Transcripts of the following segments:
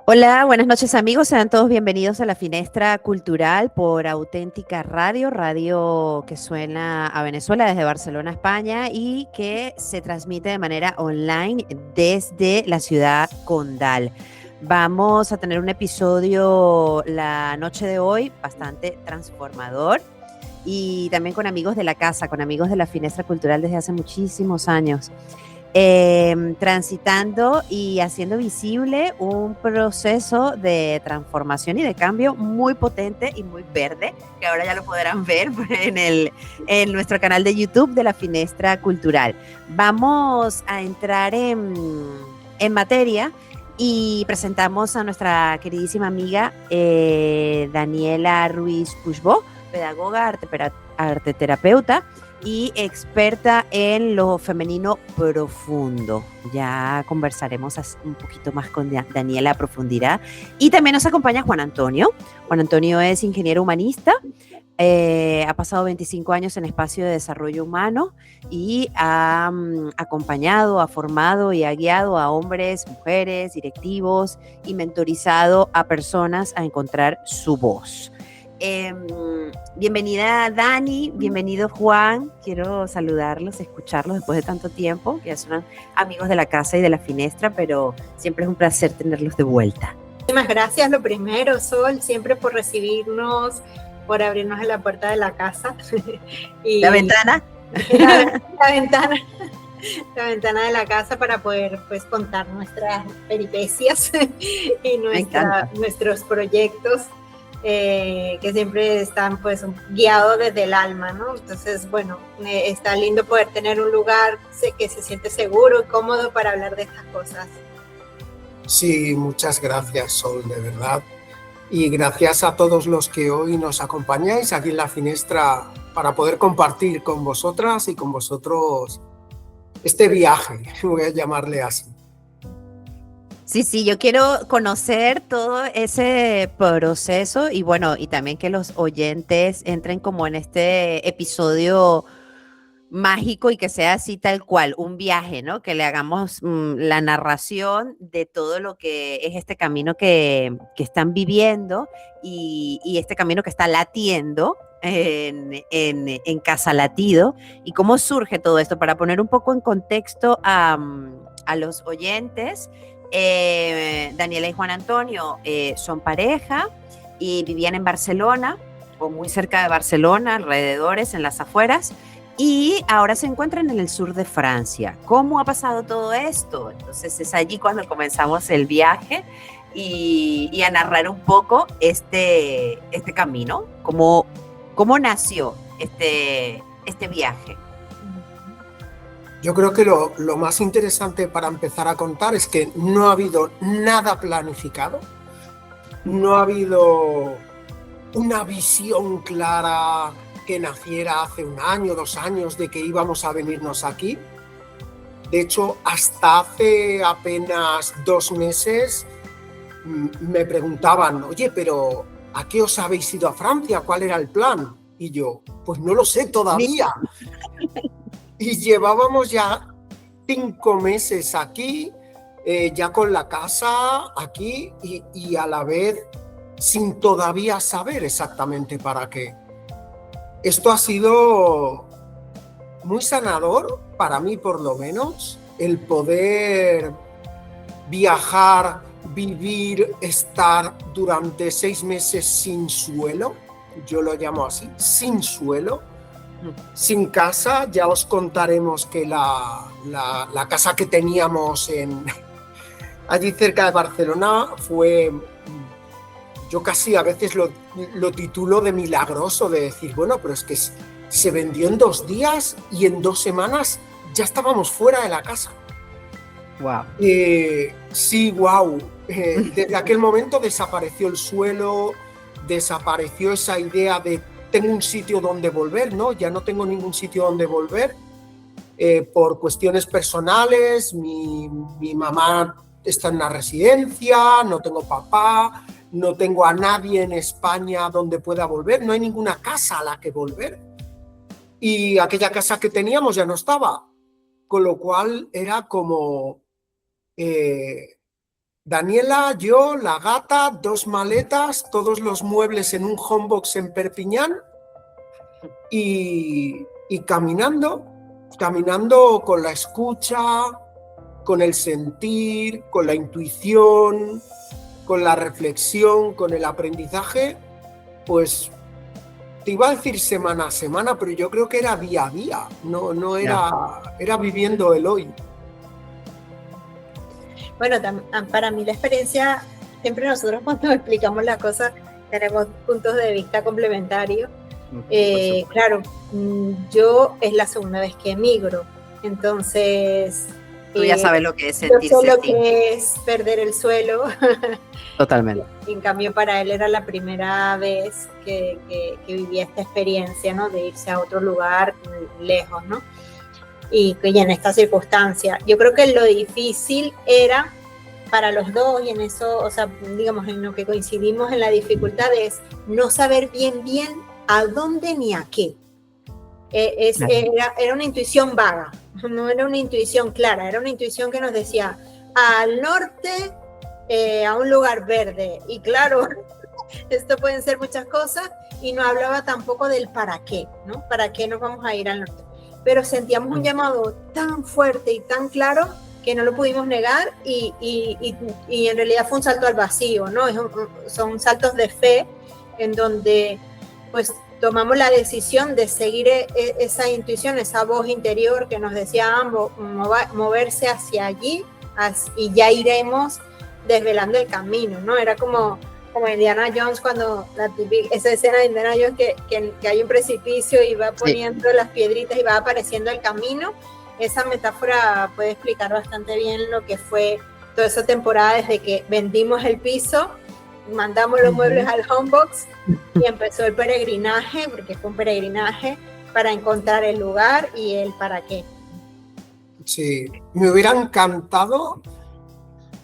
Hola, buenas noches amigos, sean todos bienvenidos a la Finestra Cultural por Auténtica Radio, radio que suena a Venezuela desde Barcelona, España y que se transmite de manera online desde la ciudad condal. Vamos a tener un episodio la noche de hoy bastante transformador y también con amigos de la casa, con amigos de la Finestra Cultural desde hace muchísimos años transitando y haciendo visible un proceso de transformación y de cambio muy potente y muy verde, que ahora ya lo podrán ver en nuestro canal de YouTube de la Finestra Cultural. Vamos a entrar en materia y presentamos a nuestra queridísima amiga Daniela Ruiz Puigbo, pedagoga, arteterapeuta y experta en lo femenino profundo. Ya conversaremos un poquito más con Daniela a profundidad. Y también nos acompaña Juan Antonio. Juan Antonio es ingeniero humanista, ha pasado 25 años en espacio de desarrollo humano y ha acompañado, ha formado y ha guiado a hombres, mujeres, directivos y mentorizado a personas a encontrar su voz. Bienvenida Dani, bienvenido Juan, quiero saludarlos, escucharlos después de tanto tiempo, que ya son amigos de la casa y de la Finestra, pero siempre es un placer tenerlos de vuelta. Muchísimas gracias, lo primero, Sol, siempre por recibirnos, por abrirnos en la puerta de la casa. Y la ventana. La ventana. La ventana de la casa para poder pues contar nuestras peripecias y nuestros proyectos. Que siempre están pues guiados desde el alma, ¿no? Entonces, bueno, está lindo poder tener un lugar que se siente seguro y cómodo para hablar de estas cosas. Sí, muchas gracias, Sol, de verdad. Y gracias a todos los que hoy nos acompañáis aquí en la Finestra para poder compartir con vosotras y con vosotros este viaje, voy a llamarle así. Sí, yo quiero conocer todo ese proceso y bueno, y también que los oyentes entren como en este episodio mágico y que sea así tal cual, un viaje, ¿no? Que le hagamos la narración de todo lo que es este camino que están viviendo y este camino que está latiendo en Casa Latido y cómo surge todo esto para poner un poco en contexto a los oyentes. Daniela y Juan Antonio son pareja y vivían en Barcelona o muy cerca de Barcelona, alrededores, en las afueras, y ahora se encuentran en el sur de Francia. ¿Cómo ha pasado todo esto? Entonces es allí cuando comenzamos el viaje y a narrar un poco este camino, cómo nació este viaje. Yo creo que lo más interesante para empezar a contar es que no ha habido nada planificado, no ha habido una visión clara que naciera hace 1 año, 2 años de que íbamos a venirnos aquí. De hecho, hasta hace apenas 2 meses me preguntaban, oye, pero ¿a qué os habéis ido a Francia? ¿Cuál era el plan? Y yo, pues no lo sé todavía. Y llevábamos ya 5 meses aquí, ya con la casa aquí y a la vez sin todavía saber exactamente para qué. Esto ha sido muy sanador, para mí por lo menos, el poder viajar, vivir, estar durante 6 meses sin suelo, yo lo llamo así, sin suelo, sin casa. Ya os contaremos que la casa que teníamos allí cerca de Barcelona fue, yo casi a veces lo titulo de milagroso, de decir, bueno, pero es que se vendió en 2 días y en 2 semanas ya estábamos fuera de la casa. Wow. Sí, wow. Desde aquel momento desapareció el suelo, desapareció esa idea de tengo un sitio donde volver, ¿no? Ya no tengo ningún sitio donde volver por cuestiones personales. Mi mamá está en una residencia, no tengo papá, no tengo a nadie en España donde pueda volver, no hay ninguna casa a la que volver. Y aquella casa que teníamos ya no estaba, con lo cual era como Daniela, yo, la gata, 2 maletas, todos los muebles en un homebox en Perpiñán y caminando con la escucha, con el sentir, con la intuición, con la reflexión, con el aprendizaje, pues te iba a decir semana a semana, pero yo creo que era día a día, no era viviendo el hoy. Bueno, para mí la experiencia, siempre nosotros cuando explicamos las cosas tenemos puntos de vista complementarios. Claro, yo es la segunda vez que emigro, entonces... Tú ya sabes lo que es sentirse. Yo sé lo que es perder el suelo. Totalmente. En cambio, para él era la primera vez que vivía esta experiencia, ¿no? De irse a otro lugar lejos, ¿no? Y en esta circunstancia. Yo creo que lo difícil era para los dos, y en eso, o sea, digamos, en lo que coincidimos en la dificultad es no saber bien a dónde ni a qué. Era una intuición vaga, no era una intuición clara, era una intuición que nos decía al norte, a un lugar verde. Y claro, esto pueden ser muchas cosas, y no hablaba tampoco del para qué, ¿no? ¿Para qué nos vamos a ir al norte? Pero sentíamos un llamado tan fuerte y tan claro que no lo pudimos negar, y en realidad fue un salto al vacío, ¿no? Son saltos de fe en donde pues tomamos la decisión de seguir esa intuición, esa voz interior que nos decía moverse hacia allí, y ya iremos desvelando el camino, ¿no? Era como Indiana Jones, cuando esa escena de Indiana Jones que hay un precipicio y va poniendo las piedritas y va apareciendo el camino. Esa metáfora puede explicar bastante bien lo que fue toda esa temporada desde que vendimos el piso, mandamos los muebles al homebox y empezó el peregrinaje, porque fue un peregrinaje para encontrar el lugar y el para qué. Sí, me hubiera encantado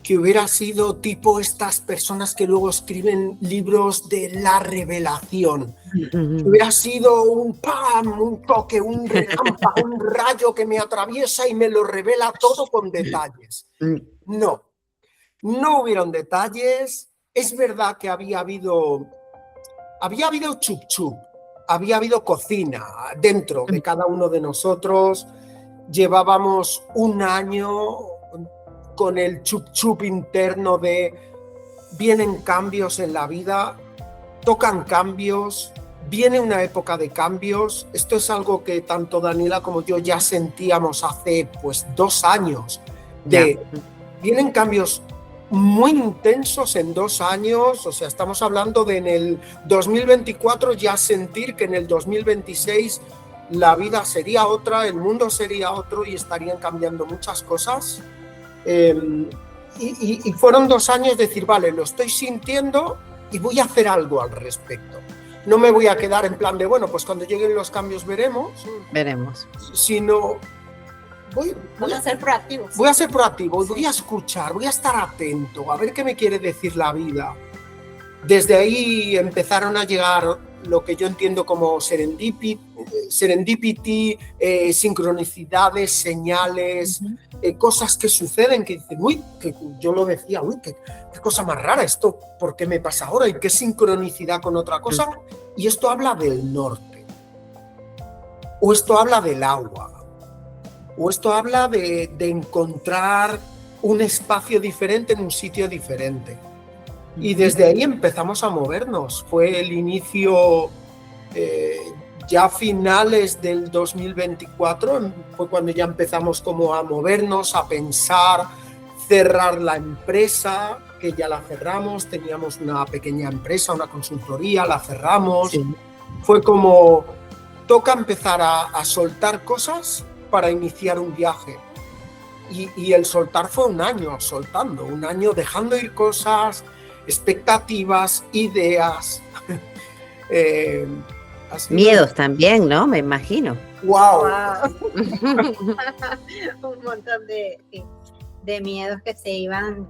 que hubiera sido tipo estas personas que luego escriben libros de la revelación. Que hubiera sido un pam, un toque, un relámpago, un rayo que me atraviesa y me lo revela todo con detalles. No hubieron detalles. Es verdad que había habido chup chup, había habido cocina dentro de cada uno de nosotros. Llevábamos un año con el chup chup interno de vienen cambios en la vida, tocan cambios, viene una época de cambios. Esto es algo que tanto Daniela como yo ya sentíamos hace pues 2 años. Vienen cambios muy intensos en 2 años, o sea, estamos hablando de en el 2024 ya sentir que en el 2026 la vida sería otra, el mundo sería otro y estarían cambiando muchas cosas. Y fueron 2 años de decir, vale, lo estoy sintiendo y voy a hacer algo al respecto. No me voy a quedar en plan de, bueno, pues cuando lleguen los cambios veremos. Sino voy a ser proactivo. Voy a ser proactivo, voy a escuchar, voy a estar atento, a ver qué me quiere decir la vida. Desde ahí empezaron a llegar lo que yo entiendo como serendipity, sincronicidades, señales, cosas que suceden que dicen, uy, que yo lo decía, uy, qué cosa más rara esto, ¿por qué me pasa ahora? ¿Y qué sincronicidad con otra cosa? Y esto habla del norte, o esto habla del agua, o esto habla de encontrar un espacio diferente en un sitio diferente. Y desde ahí empezamos a movernos. Fue el inicio, ya a finales del 2024, fue cuando ya empezamos como a movernos, a pensar, cerrar la empresa, que ya la cerramos, teníamos una pequeña empresa, una consultoría, la cerramos. Sí. Fue como, toca empezar a soltar cosas para iniciar un viaje. Y el soltar fue un año soltando, un año dejando ir cosas, expectativas, ideas. Miedos también, ¿no? Me imagino. ¡Wow! Un montón de miedos que se iban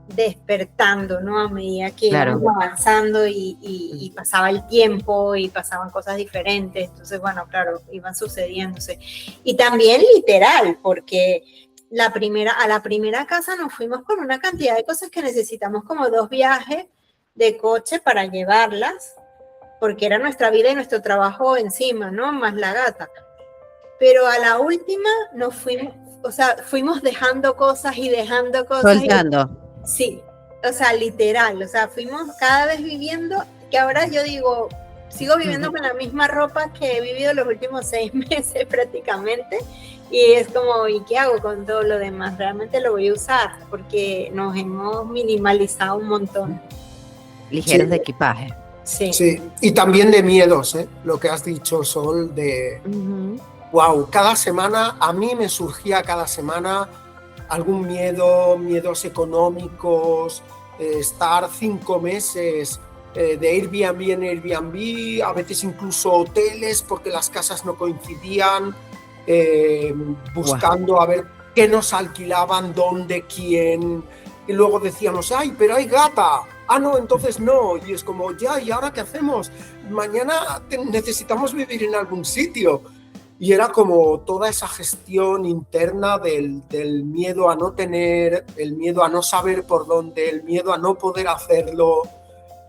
despertando, ¿no? A medida que íbamos avanzando y pasaba el tiempo y pasaban cosas diferentes. Entonces, bueno, claro, iban sucediéndose. Y también literal, porque a la primera casa nos fuimos con una cantidad de cosas que necesitamos como 2 viajes de coche para llevarlas, porque era nuestra vida y nuestro trabajo encima, ¿no? Más la gata. Pero a la última nos fuimos, o sea, fuimos dejando cosas y dejando cosas. Soltando. Sí, o sea, literal, o sea, fuimos cada vez viviendo, que ahora yo digo, sigo viviendo con la misma ropa que he vivido los últimos 6 meses prácticamente, y es como, ¿y qué hago con todo lo demás? Realmente lo voy a usar, porque nos hemos minimalizado un montón. Ligeros de equipaje. Sí. Sí, y también de miedos, ¿eh? Lo que has dicho, Sol, de wow, cada semana, a mí me surgía cada semana algún miedo, miedos económicos, estar 5 meses de Airbnb en Airbnb, a veces incluso hoteles porque las casas no coincidían, buscando a ver qué nos alquilaban, dónde, quién, y luego decíamos, ay, pero hay gata, ah, no, entonces no, y es como, ya, ¿y ahora qué hacemos? Mañana necesitamos vivir en algún sitio. Y era como toda esa gestión interna del miedo a no tener, el miedo a no saber por dónde, el miedo a no poder hacerlo,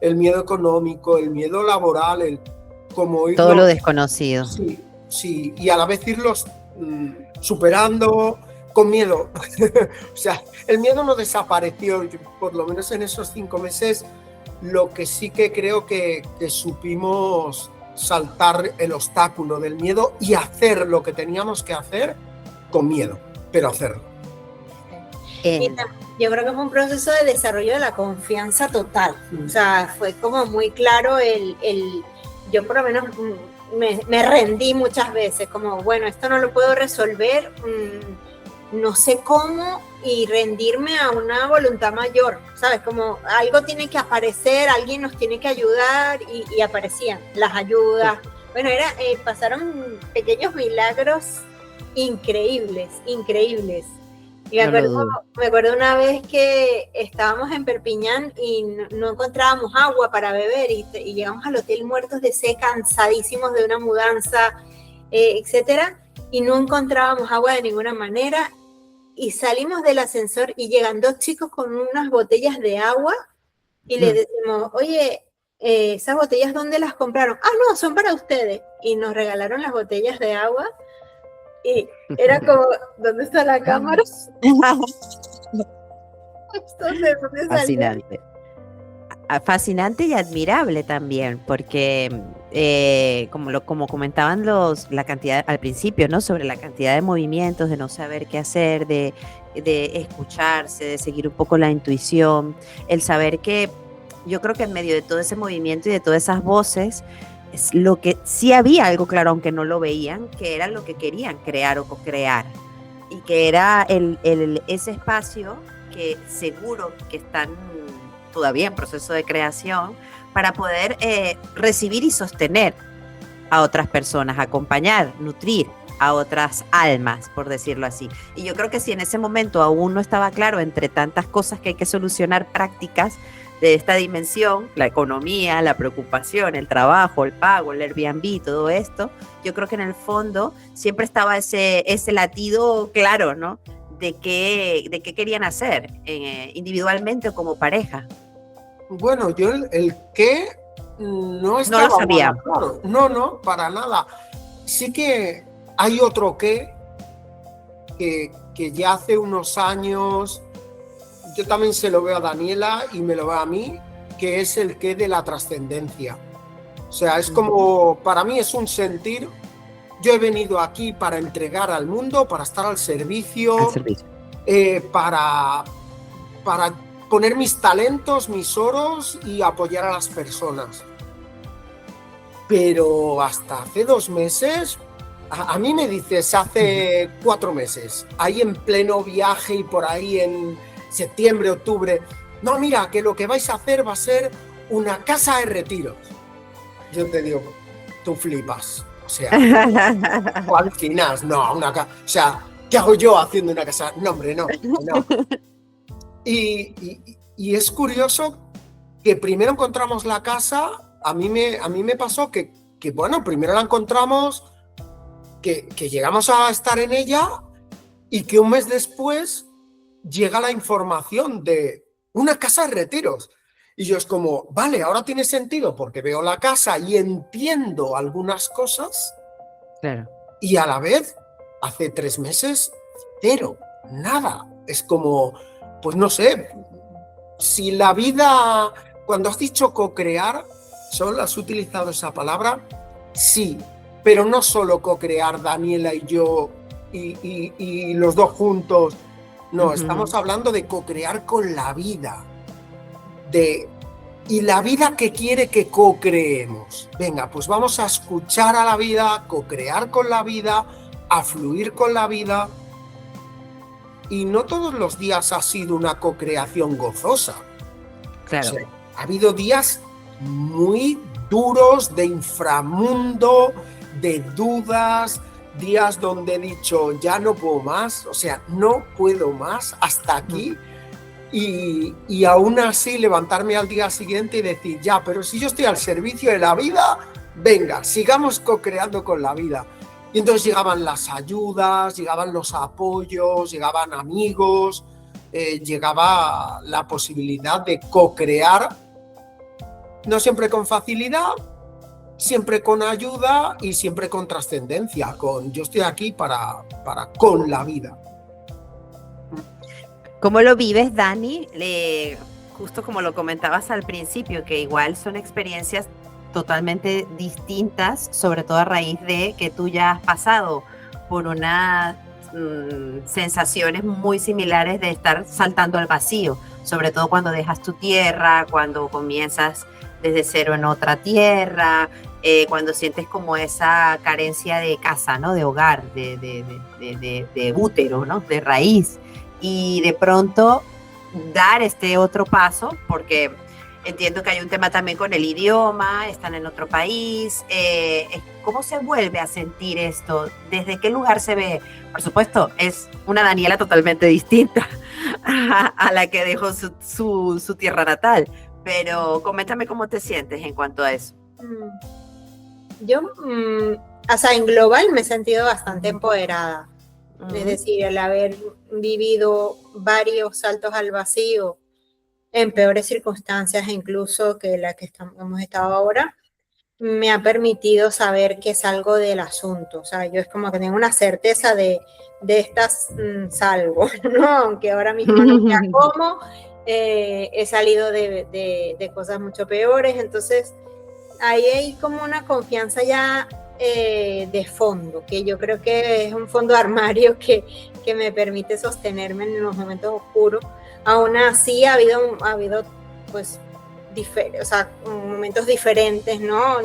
el miedo económico, el miedo laboral, como todo lo desconocido. Sí, sí, y a la vez irlos superando con miedo. O sea, el miedo no desapareció, por lo menos en esos 5 meses, lo que sí que creo que supimos saltar el obstáculo del miedo y hacer lo que teníamos que hacer con miedo, pero hacerlo. Yo creo que fue un proceso de desarrollo de la confianza total. O sea, fue como muy claro yo por lo menos me rendí muchas veces, como, bueno, esto no lo puedo resolver, no sé cómo, y rendirme a una voluntad mayor, ¿sabes? Como algo tiene que aparecer, alguien nos tiene que ayudar, y aparecían las ayudas. Bueno, pasaron pequeños milagros increíbles. Y me acuerdo una vez que estábamos en Perpiñán y no encontrábamos agua para beber, y llegamos al hotel muertos de sed, cansadísimos de una mudanza, etcétera, y no encontrábamos agua de ninguna manera. Y salimos del ascensor y llegan 2 chicos con unas botellas de agua y les decimos, oye, ¿esas botellas dónde las compraron? Ah, no, son para ustedes. Y nos regalaron las botellas de agua y era como, ¿dónde está la cámara? Fascinante. Fascinante y admirable también, porque como comentaban la cantidad al principio, ¿no? Sobre la cantidad de movimientos, de no saber qué hacer, de escucharse, de seguir un poco la intuición, el saber que yo creo que en medio de todo ese movimiento y de todas esas voces, es lo que sí había algo claro, aunque no lo veían, que era lo que querían crear o co-crear, y que era ese espacio que seguro que están todavía en proceso de creación, para poder recibir y sostener a otras personas, acompañar, nutrir a otras almas, por decirlo así. Y yo creo que si en ese momento aún no estaba claro, entre tantas cosas que hay que solucionar prácticas de esta dimensión, la economía, la preocupación, el trabajo, el pago, el Airbnb, todo esto, yo creo que en el fondo siempre estaba ese latido claro, ¿no? De qué querían hacer individualmente o como pareja. Bueno, yo el qué no estaba, no lo sabía. Claro. No, para nada. Sí que hay otro qué que ya hace unos años, yo también se lo veo a Daniela y me lo veo a mí, que es el qué de la trascendencia. O sea, es como, para mí es un sentir, yo he venido aquí para entregar al mundo, para estar al servicio. Para poner mis talentos, mis oros y apoyar a las personas. Pero hasta hace 2 meses, a mí me dices hace 4 meses, ahí en pleno viaje y por ahí en septiembre, octubre, no, mira, que lo que vais a hacer va a ser una casa de retiros. Yo te digo, tú flipas. O sea, o alucinas, no, una casa, o sea, ¿qué hago yo haciendo una casa? No, hombre, no. Y es curioso que primero encontramos la casa, a mí me pasó que bueno, primero la encontramos, que llegamos a estar en ella y que un mes después llega la información de una casa de retiros. Y yo es como, vale, ahora tiene sentido porque veo la casa y entiendo algunas cosas. Claro. Y a la vez, hace 3 meses, cero, nada. Es como, pues no sé, si la vida, cuando has dicho co-crear, ¿solo has utilizado esa palabra? Sí, pero no solo co-crear Daniela y yo y los dos juntos. No, estamos hablando de co-crear con la vida. Y la vida que quiere que co-creemos. Venga, pues vamos a escuchar a la vida, co-crear con la vida, a fluir con la vida. Y no todos los días ha sido una co-creación gozosa. Claro. O sea, ha habido días muy duros de inframundo, de dudas, días donde he dicho, ya no puedo más, o sea, no puedo más, hasta aquí. Y aún así levantarme al día siguiente y decir, ya, pero si yo estoy al servicio de la vida, venga, sigamos co-creando con la vida. Y entonces llegaban las ayudas, llegaban los apoyos, llegaban amigos, llegaba la posibilidad de co-crear, no siempre con facilidad, siempre con ayuda y siempre con trascendencia, con yo estoy aquí para con la vida. ¿Cómo lo vives, Dani? Justo como lo comentabas al principio, que igual son experiencias totalmente distintas, sobre todo a raíz de que tú ya has pasado por unas sensaciones muy similares de estar saltando al vacío, sobre todo cuando dejas tu tierra, cuando comienzas desde cero en otra tierra, cuando sientes como esa carencia de casa, ¿no? De hogar, de útero, ¿no? De raíz. Y de pronto dar este otro paso, porque entiendo que hay un tema también con el idioma, están en otro país. ¿Cómo se vuelve a sentir esto? ¿Desde qué lugar se ve? Por supuesto, es una Daniela totalmente distinta a la que dejó su tierra natal, pero coméntame cómo te sientes en cuanto a eso. Yo, o sea, en global me he sentido bastante empoderada. Es decir, el haber vivido varios saltos al vacío en peores circunstancias incluso que la que hemos estado ahora, me ha permitido saber que salgo del asunto. O sea, yo es como que tengo una certeza de estas salgo, ¿no? Aunque ahora mismo no sé cómo, he salido de cosas mucho peores. Entonces, ahí hay como una confianza ya de fondo, que yo creo que es un fondo de armario que me permite sostenerme en los momentos oscuros. Aún así ha habido pues momentos diferentes, ¿no?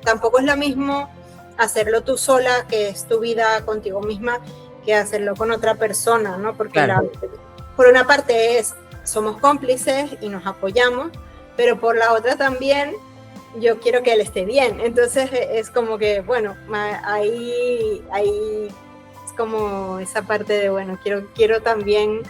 Tampoco es lo mismo hacerlo tú sola, que es tu vida contigo misma, que hacerlo con otra persona, ¿no? Porque claro, por una parte somos cómplices y nos apoyamos, pero por la otra también yo quiero que él esté bien. Entonces es como que, bueno, ahí es como esa parte de, bueno, quiero también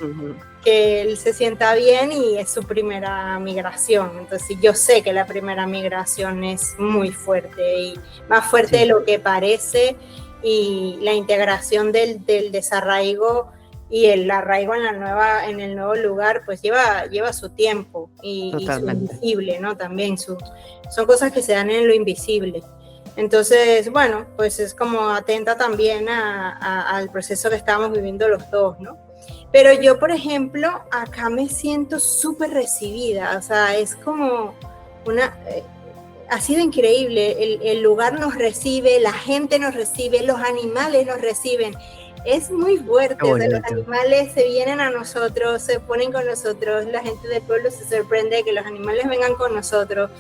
que él se sienta bien, y es su primera migración. Entonces yo sé que la primera migración es muy fuerte y más fuerte de lo que parece, y la integración del desarraigo y el arraigo en el nuevo lugar pues lleva su tiempo y su invisible, ¿no? También son cosas que se dan en lo invisible. Entonces, bueno, pues es como atenta también al proceso que estamos viviendo los dos, ¿no? Pero yo, por ejemplo, acá me siento súper recibida, o sea, es como ha sido increíble, el lugar nos recibe, la gente nos recibe, los animales nos reciben. Es muy fuerte, o sea, los animales se vienen a nosotros, se ponen con nosotros, la gente del pueblo se sorprende de que los animales vengan con nosotros,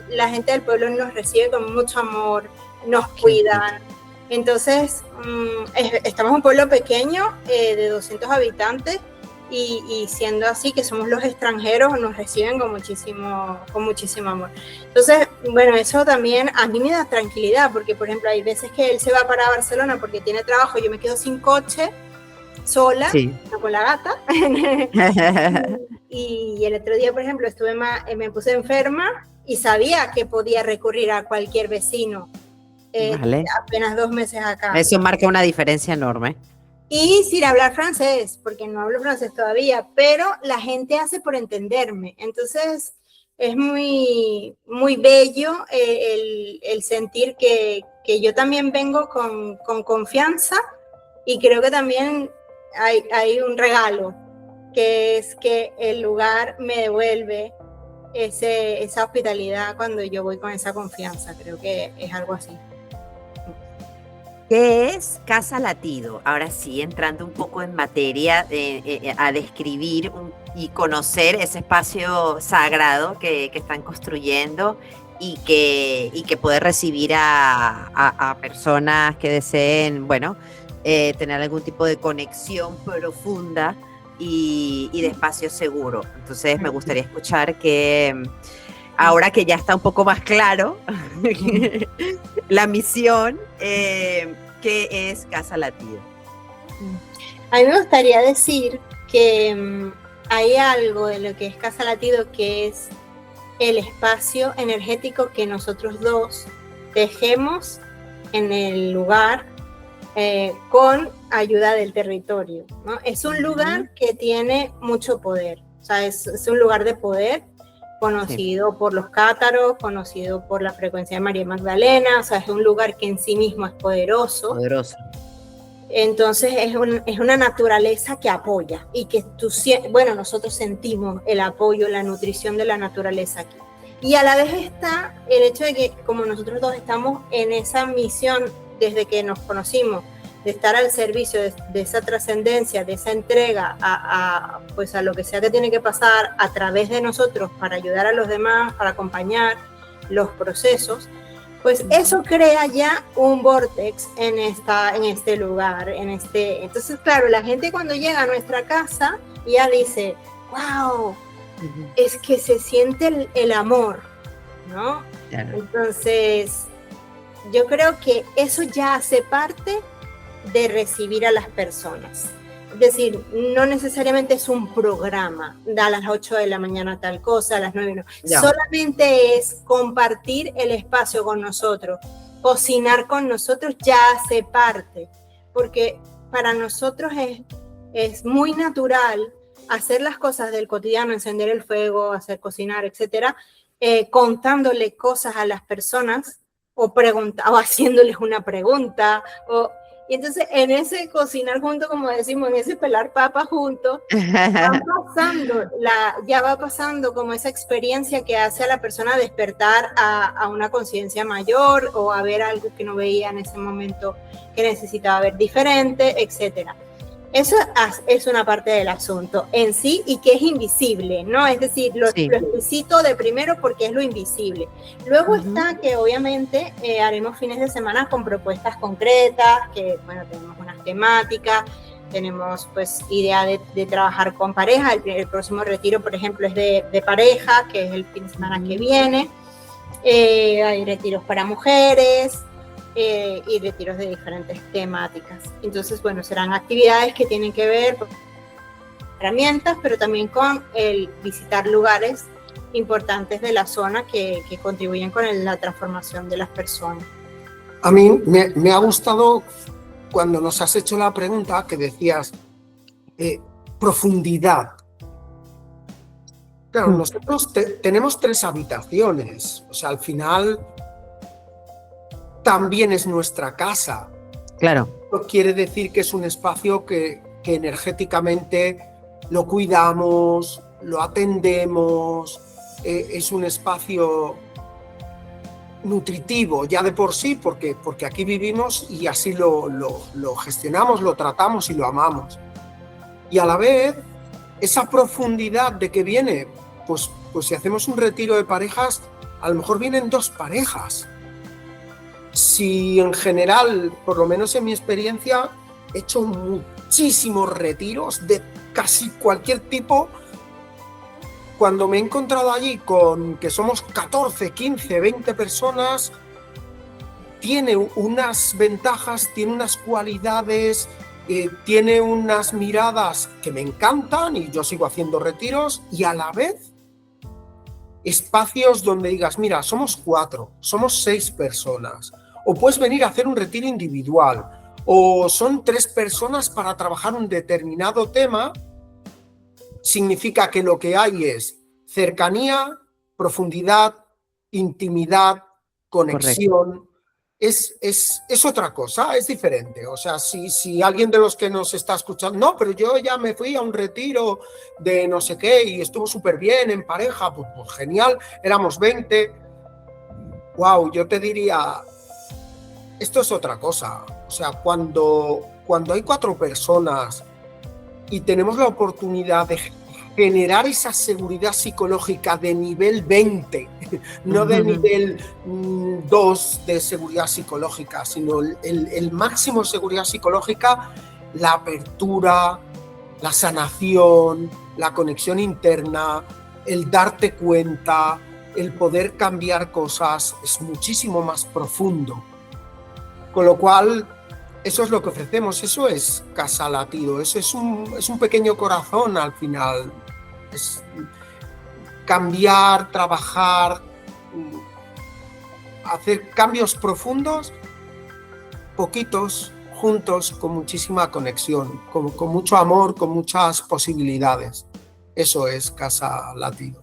la gente del pueblo nos recibe con mucho amor, nos cuidan. Entonces, estamos en un pueblo pequeño de 200 habitantes, y siendo así que somos los extranjeros, nos reciben con muchísimo amor. Entonces, bueno, eso también a mí me da tranquilidad, porque por ejemplo hay veces que él se va para Barcelona porque tiene trabajo, yo me quedo sin coche, sola, no con la gata. y el otro día, por ejemplo, me puse enferma y sabía que podía recurrir a cualquier vecino, apenas 2 meses acá. Eso marca una diferencia enorme. y sin hablar francés, porque no hablo francés todavía, pero la gente hace por entenderme. Entonces, es muy, muy bello el sentir que yo también vengo con confianza, y creo que también hay un regalo, que es que el lugar me devuelve esa hospitalidad cuando yo voy con esa confianza. Creo que es algo así. ¿Qué es Casa Latido? Ahora sí, entrando un poco en materia, a describir y conocer ese espacio sagrado que están construyendo y que puede recibir a personas que deseen, bueno, tener algún tipo de conexión profunda y de espacio seguro. Entonces me gustaría escuchar que ahora que ya está un poco más claro la misión, ¿qué es Casa Latido? A mí me gustaría decir que hay algo de lo que es Casa Latido, que es el espacio energético que nosotros dos tejemos en el lugar con ayuda del territorio, ¿no? Es un lugar que tiene mucho poder, o sea, es un lugar de poder, conocido por los cátaros, conocido por la frecuencia de María Magdalena, o sea, es un lugar que en sí mismo es poderoso. Poderoso. Entonces es una naturaleza que apoya, y que bueno, nosotros sentimos el apoyo, la nutrición de la naturaleza aquí. Y a la vez está el hecho de que, como nosotros dos estamos en esa misión desde que nos conocimos, de estar al servicio de esa trascendencia, de esa entrega pues a lo que sea que tiene que pasar a través de nosotros para ayudar a los demás, para acompañar los procesos, pues eso crea ya un vórtex en este lugar, entonces claro, la gente cuando llega a nuestra casa ya dice, wow, es que se siente el amor, ¿no? Claro. Entonces yo creo que eso ya hace parte de recibir a las personas. Es decir, no necesariamente es un programa, a las 8 de la mañana tal cosa, a las 9 no. Ya. Solamente es compartir el espacio con nosotros, cocinar con nosotros ya hace parte, porque para nosotros es muy natural hacer las cosas del cotidiano, encender el fuego, hacer cocinar, etcétera, contándole cosas a las personas o haciéndoles una pregunta, y entonces en ese cocinar junto, como decimos, en ese pelar papas juntos, ya va pasando como esa experiencia que hace a la persona despertar a una conciencia mayor, o a ver algo que no veía en ese momento que necesitaba ver diferente, etcétera. Eso es una parte del asunto en sí, y que es invisible, ¿no? Es decir, lo explicito de primero porque es lo invisible. Luego está que obviamente haremos fines de semana con propuestas concretas, que bueno, tenemos unas temáticas, tenemos pues idea de trabajar con pareja. El próximo retiro, por ejemplo, es de pareja, que es el fin de semana que viene. Hay retiros para mujeres, y retiros de diferentes temáticas. Entonces, bueno, serán actividades que tienen que ver con herramientas, pero también con el visitar lugares importantes de la zona que contribuyen con la transformación de las personas. A mí me ha gustado cuando nos has hecho la pregunta que decías profundidad. Claro, nosotros tenemos 3 habitaciones, o sea, al final también es nuestra casa. Claro. Eso quiere decir que es un espacio que energéticamente lo cuidamos, lo atendemos, es un espacio nutritivo ya de por sí, porque aquí vivimos y así lo gestionamos, lo tratamos y lo amamos. Y a la vez, esa profundidad de que viene, pues si hacemos un retiro de parejas, a lo mejor vienen 2 parejas. Si en general, por lo menos en mi experiencia, he hecho muchísimos retiros de casi cualquier tipo, cuando me he encontrado allí con que somos 14, 15, 20 personas, tiene unas ventajas, tiene unas cualidades, tiene unas miradas que me encantan, y yo sigo haciendo retiros, y a la vez espacios donde digas, mira, somos 4, somos 6 personas, o puedes venir a hacer un retiro individual, o son 3 personas para trabajar un determinado tema, significa que lo que hay es cercanía, profundidad, intimidad, conexión. Es otra cosa, es diferente. O sea, si alguien de los que nos está escuchando, no, pero yo ya me fui a un retiro de no sé qué y estuvo súper bien en pareja, pues genial, éramos 20. Wow, yo te diría, esto es otra cosa. O sea, cuando hay 4 personas y tenemos la oportunidad de generar esa seguridad psicológica de nivel 20, no de nivel 2 de seguridad psicológica, sino el máximo de seguridad psicológica, la apertura, la sanación, la conexión interna, el darte cuenta, el poder cambiar cosas, es muchísimo más profundo. Con lo cual, eso es lo que ofrecemos, eso es Casa Latido, eso es un pequeño corazón al final. Es cambiar, trabajar, hacer cambios profundos, poquitos, juntos, con muchísima conexión, con mucho amor, con muchas posibilidades. Eso es Casa Latido.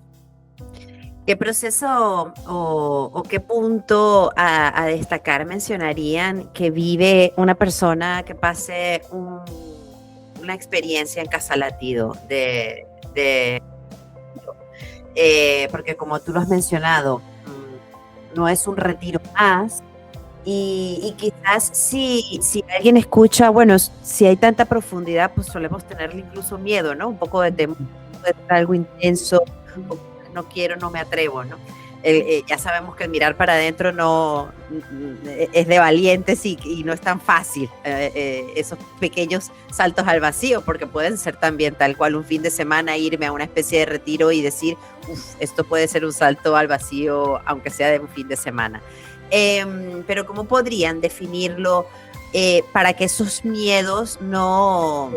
¿Qué proceso o qué punto a destacar mencionarían que vive una persona que pase una experiencia en Casa Latido? Porque como tú lo has mencionado, no es un retiro más. Y quizás si alguien escucha, bueno, si hay tanta profundidad, pues solemos tenerle incluso miedo, ¿no? Un poco de temor, de algo intenso, no quiero, no me atrevo, ¿no? Ya sabemos que el mirar para adentro no es de valientes y no es tan fácil, esos pequeños saltos al vacío, porque pueden ser también tal cual un fin de semana, irme a una especie de retiro y decir, esto puede ser un salto al vacío, aunque sea de un fin de semana. Pero ¿cómo podrían definirlo para que esos miedos no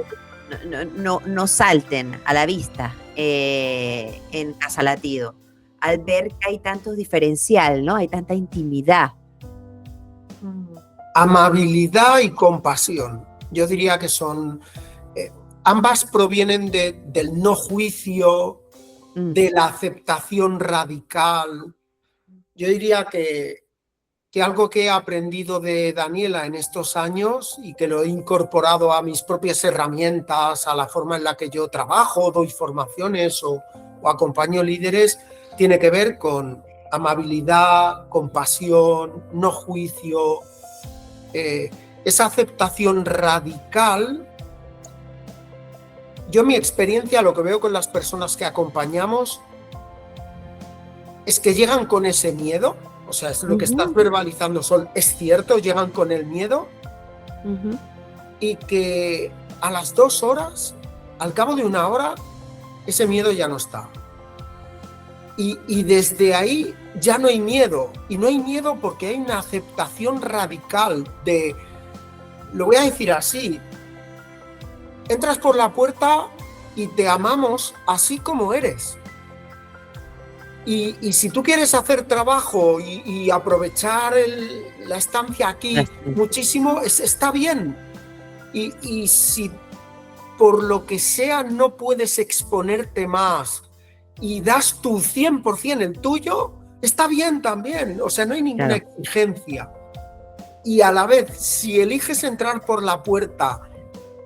salten a la vista en Casa Latido? Al ver que hay tanto diferencial, ¿no? Hay tanta intimidad. Amabilidad y compasión. Yo diría que son... ambas provienen del no juicio, de la aceptación radical. Yo diría que algo que he aprendido de Daniela en estos años y que lo he incorporado a mis propias herramientas, a la forma en la que yo trabajo, doy formaciones o acompaño líderes, tiene que ver con amabilidad, compasión, no juicio, esa aceptación radical. Yo, mi experiencia, lo que veo con las personas que acompañamos es que llegan con ese miedo. O sea, es lo que estás verbalizando, Sol, es cierto, llegan con el miedo y que a las 2 horas, al cabo de 1 hora, ese miedo ya no está. Y desde ahí ya no hay miedo. Y no hay miedo porque hay una aceptación radical de, lo voy a decir así, entras por la puerta y te amamos así como eres. Y si tú quieres hacer trabajo y aprovechar la estancia aquí muchísimo, está bien. Y si por lo que sea no puedes exponerte más y das tu 100% el tuyo, está bien también. O sea, no hay ninguna exigencia. Y a la vez, si eliges entrar por la puerta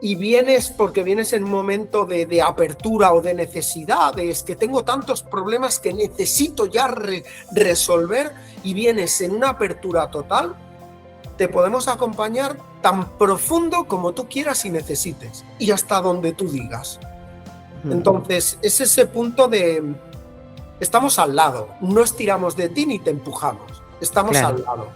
y vienes porque vienes en un momento de apertura o de necesidad, es que tengo tantos problemas que necesito ya resolver, y vienes en una apertura total, te podemos acompañar tan profundo como tú quieras y necesites, y hasta donde tú digas. Entonces, es ese punto de estamos al lado, no estiramos de ti ni te empujamos, estamos al lado,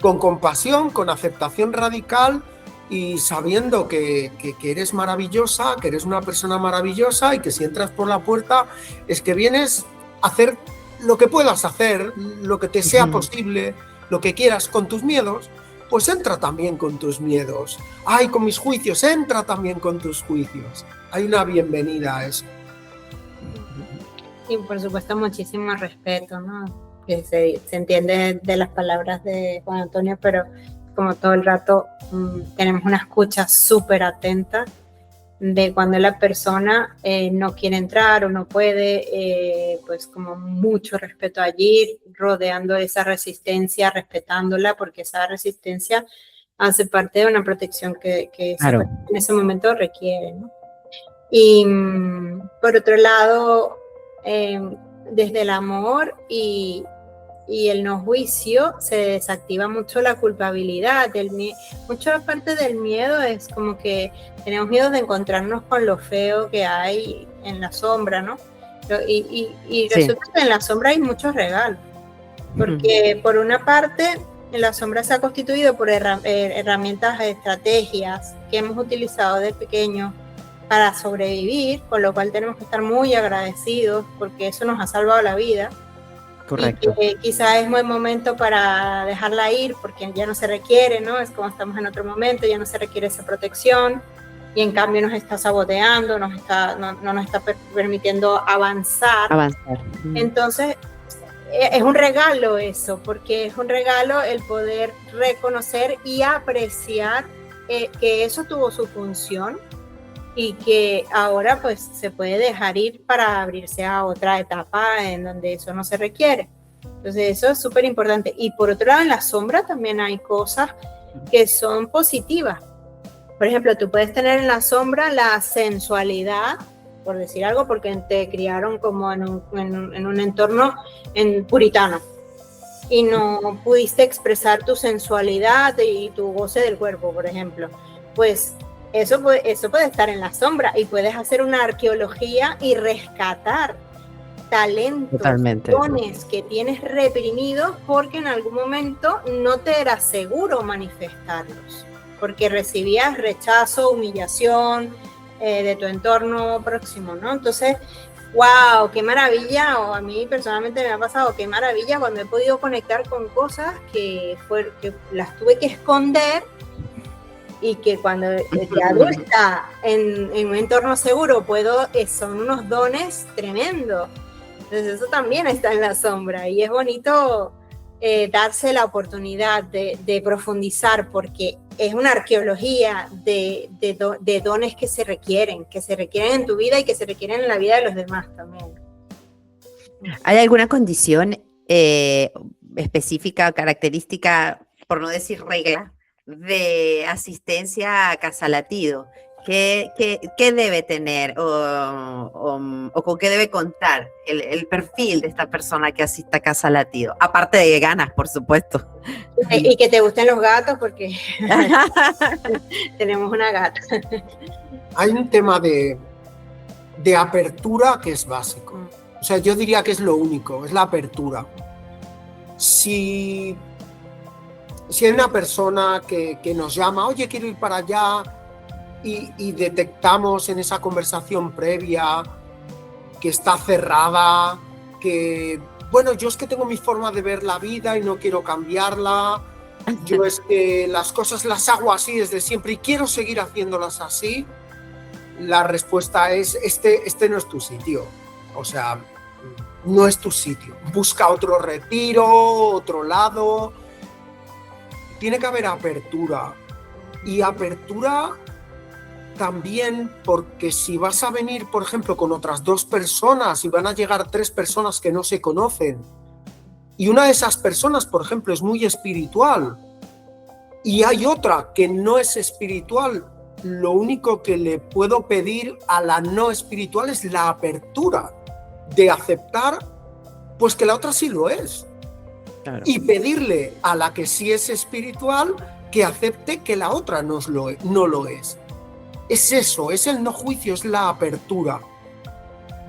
con compasión, con aceptación radical, y sabiendo que eres maravillosa, que eres una persona maravillosa, y que si entras por la puerta es que vienes a hacer lo que puedas hacer, lo que te sea posible, lo que quieras con tus miedos, pues entra también con tus miedos. Ay, con mis juicios, entra también con tus juicios. Hay una bienvenida a eso. Y por supuesto muchísimo respeto, ¿no? Que se entiende de las palabras de Juan Antonio, pero como todo el rato tenemos una escucha súper atenta de cuando la persona no quiere entrar o no puede, pues como mucho respeto allí, rodeando esa resistencia, respetándola, porque esa resistencia hace parte de una protección que Claro. en ese momento requiere, ¿no? Y por otro lado, desde el amor y el no juicio se desactiva mucho la culpabilidad. Mucha parte del miedo es como que tenemos miedo de encontrarnos con lo feo que hay en la sombra, ¿no? Y resulta que en la sombra hay muchos regalos, porque por una parte la sombra se ha constituido por herramientas, estrategias que hemos utilizado de pequeños para sobrevivir, con lo cual tenemos que estar muy agradecidos porque eso nos ha salvado la vida. Correcto. Y que quizás es buen momento para dejarla ir porque ya no se requiere, ¿no? Es como estamos en otro momento, ya no se requiere esa protección y en cambio nos está saboteando, no nos está permitiendo avanzar. Entonces, es un regalo eso, porque es un regalo el poder reconocer y apreciar que eso tuvo su función y que ahora pues se puede dejar ir para abrirse a otra etapa en donde eso no se requiere. Entonces eso es súper importante. Y por otro lado, en la sombra también hay cosas que son positivas. Por ejemplo, tú puedes tener en la sombra la sensualidad, por decir algo, porque te criaron como en un entorno puritano y no pudiste expresar tu sensualidad y tu goce del cuerpo, por ejemplo. Pues eso puede estar en la sombra y puedes hacer una arqueología y rescatar talentos, dones que tienes reprimidos porque en algún momento no te era seguro manifestarlos, porque recibías rechazo, humillación de tu entorno próximo, ¿no? Entonces, wow, qué maravilla, o a mí personalmente me ha pasado, qué maravilla cuando he podido conectar con cosas que las tuve que esconder y que cuando de adulta en un entorno seguro son unos dones tremendos. Entonces eso también está en la sombra y es bonito darse la oportunidad de profundizar porque es una arqueología de dones que se requieren en tu vida y que se requieren en la vida de los demás también. ¿Hay alguna condición específica, característica, por no decir regla, de asistencia a Casa-Latido? ¿Qué debe tener o con qué debe contar el perfil de esta persona que asista a Casa-Latido? Aparte de ganas, por supuesto. Y que te gusten los gatos porque tenemos una gata. Hay un tema de apertura que es básico. O sea, yo diría que es lo único, es la apertura. Si hay una persona que nos llama, oye, quiero ir para allá, y detectamos en esa conversación previa que está cerrada, que, bueno, yo es que tengo mi forma de ver la vida y no quiero cambiarla, yo es que las cosas las hago así desde siempre y quiero seguir haciéndolas así, la respuesta es, este no es tu sitio, o sea, no es tu sitio, busca otro retiro, otro lado. Tiene que haber apertura, y apertura también porque si vas a venir, por ejemplo, con otras 2 personas y van a llegar 3 personas que no se conocen, y una de esas personas, por ejemplo, es muy espiritual y hay otra que no es espiritual, lo único que le puedo pedir a la no espiritual es la apertura de aceptar pues que la otra sí lo es. Claro. Y pedirle a la que sí es espiritual que acepte que la otra no lo es. Es eso, es el no juicio, es la apertura.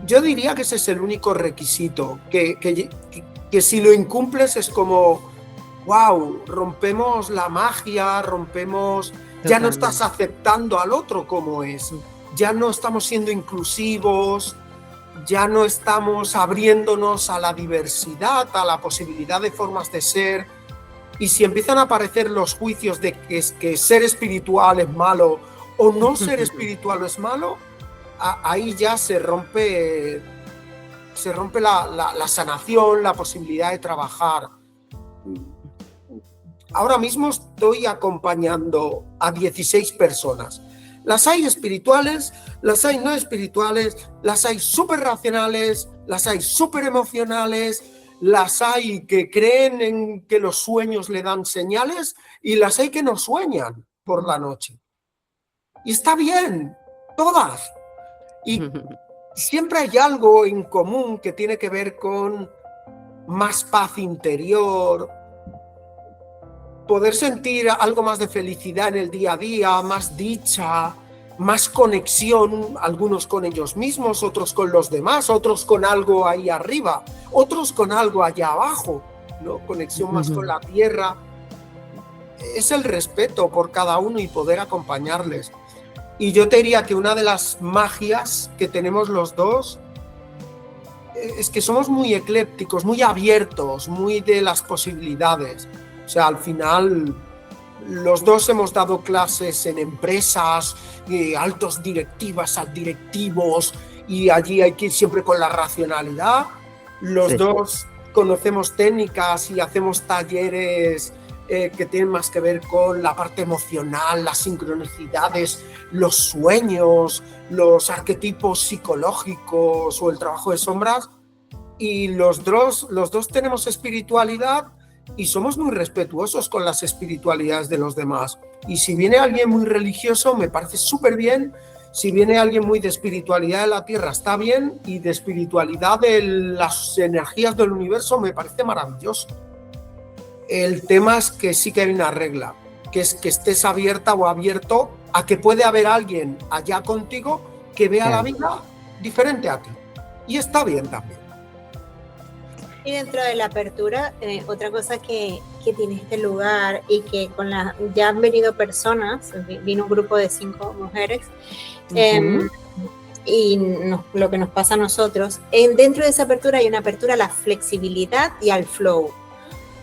Yo diría que ese es el único requisito, que si lo incumples es como, wow, rompemos la magia, ya no estás aceptando al otro como es, ya no estamos siendo inclusivos, ya no estamos abriéndonos a la diversidad, a la posibilidad de formas de ser, y si empiezan a aparecer los juicios de que ser espiritual es malo o no ser espiritual es malo, ahí ya se rompe la sanación, la posibilidad de trabajar. ahora mismo estoy acompañando a 16 personas. Las hay espirituales, las hay no espirituales, las hay súper racionales, las hay súper emocionales, las hay que creen en que los sueños le dan señales y las hay que no sueñan por la noche. Y está bien, todas. Y siempre hay algo en común que tiene que ver con más paz interior, poder sentir algo más de felicidad en el día a día, más dicha, más conexión, algunos con ellos mismos, otros con los demás, otros con algo ahí arriba, otros con algo allá abajo, ¿no? Conexión más con la tierra. Es el respeto por cada uno y poder acompañarles. Y yo te diría que una de las magias que tenemos los dos es que somos muy eclépticos, muy abiertos, muy de las posibilidades. O sea, al final los dos hemos dado clases en empresas, altos directivas, directivos, y allí hay que ir siempre con la racionalidad. Los dos conocemos técnicas y hacemos talleres que tienen más que ver con la parte emocional, las sincronicidades, los sueños, los arquetipos psicológicos o el trabajo de sombras. Y los dos tenemos espiritualidad y somos muy respetuosos con las espiritualidades de los demás. Y si viene alguien muy religioso, me parece súper bien. Si viene alguien muy de espiritualidad de la Tierra, está bien. Y de espiritualidad de las energías del universo, me parece maravilloso. El tema es que sí que hay una regla, que es que estés abierta o abierto a que puede haber alguien allá contigo que vea la vida diferente a ti. Y está bien también. Y dentro de la apertura, otra cosa que tiene este lugar y que ya han venido personas, vino un grupo de 5 mujeres, y lo que nos pasa a nosotros, dentro de esa apertura hay una apertura a la flexibilidad y al flow,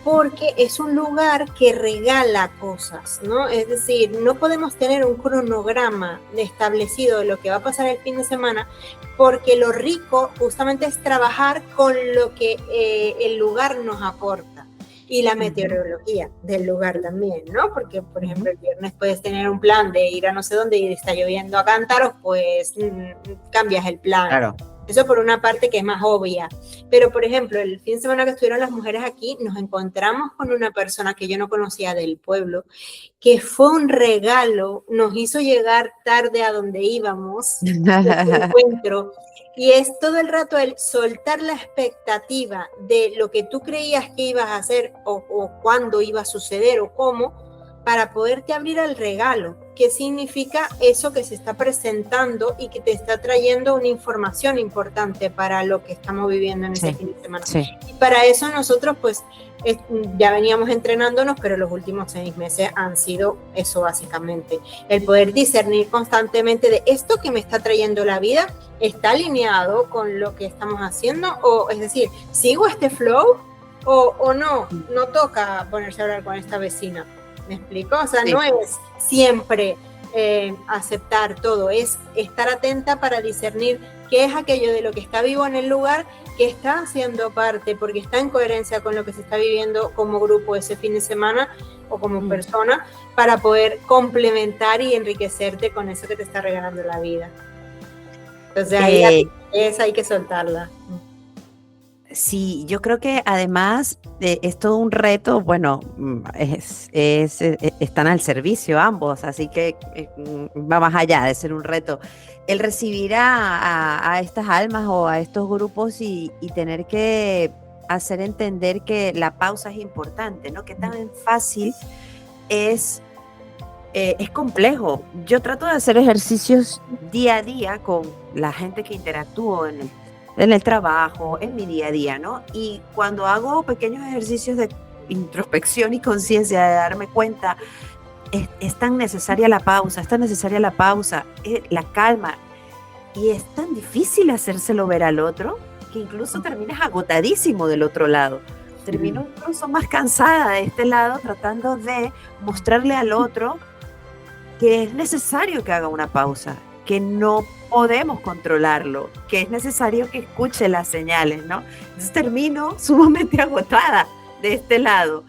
porque es un lugar que regala cosas, ¿no? Es decir, no podemos tener un cronograma establecido de lo que va a pasar el fin de semana, porque lo rico justamente es trabajar con lo que el lugar nos aporta y la meteorología del lugar también, ¿no? Porque, por ejemplo, el viernes puedes tener un plan de ir a no sé dónde y está lloviendo a cántaros, pues cambias el plan. Claro. Eso por una parte que es más obvia. Pero, por ejemplo, el fin de semana que estuvieron las mujeres aquí, nos encontramos con una persona que yo no conocía del pueblo, que fue un regalo, nos hizo llegar tarde a donde íbamos, el encuentro, y es todo el rato el soltar la expectativa de lo que tú creías que ibas a hacer o cuándo iba a suceder o cómo, para poderte abrir al regalo. ¿Qué significa eso que se está presentando y que te está trayendo una información importante para lo que estamos viviendo en ese fin de semana? Y para eso nosotros pues ya veníamos entrenándonos, pero los últimos 6 meses han sido eso básicamente, el poder discernir constantemente de esto que me está trayendo la vida, ¿está alineado con lo que estamos haciendo? O es decir, ¿sigo este flow o no toca ponerse a hablar con esta vecina? ¿Me explico? O sea, no es siempre aceptar todo, es estar atenta para discernir qué es aquello de lo que está vivo en el lugar, que está haciendo parte, porque está en coherencia con lo que se está viviendo como grupo ese fin de semana o como persona, para poder complementar y enriquecerte con eso que te está regalando la vida. Entonces ahí hay que soltarla. Sí, yo creo que además es todo un reto, bueno, están al servicio ambos, así que va más allá de ser un reto. El recibir a estas almas o a estos grupos y tener que hacer entender que la pausa es importante, ¿no? Que tan fácil es complejo. Yo trato de hacer ejercicios día a día con la gente que interactúo en el trabajo, en mi día a día, ¿no? Y cuando hago pequeños ejercicios de introspección y conciencia, de darme cuenta, es tan necesaria la pausa, la calma, y es tan difícil hacérselo ver al otro, que incluso terminas agotadísimo del otro lado. Termino incluso más cansada de este lado, tratando de mostrarle al otro que es necesario que haga una pausa, que no podemos controlarlo, que es necesario que escuche las señales, ¿no? Entonces termino sumamente agotada de este lado,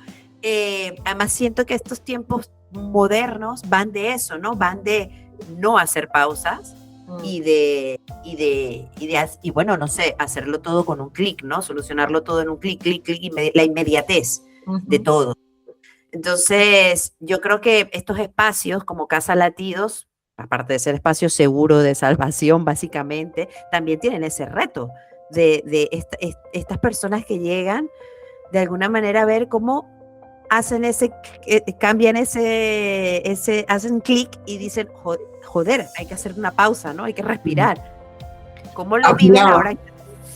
Además siento que estos tiempos modernos van de eso, ¿no? Van de no hacer pausas y bueno, no sé, hacerlo todo con un clic, ¿no? Solucionarlo todo en un clic, clic, clic, la inmediatez de todo. Entonces, yo creo que estos espacios como Casa Latidos, aparte de ser espacio seguro de salvación, básicamente, también tienen ese reto de estas personas que llegan, de alguna manera, a ver cómo hacen cambian hacen clic y dicen, joder, hay que hacer una pausa, ¿no? Hay que respirar. ¿Cómo lo viven ahora?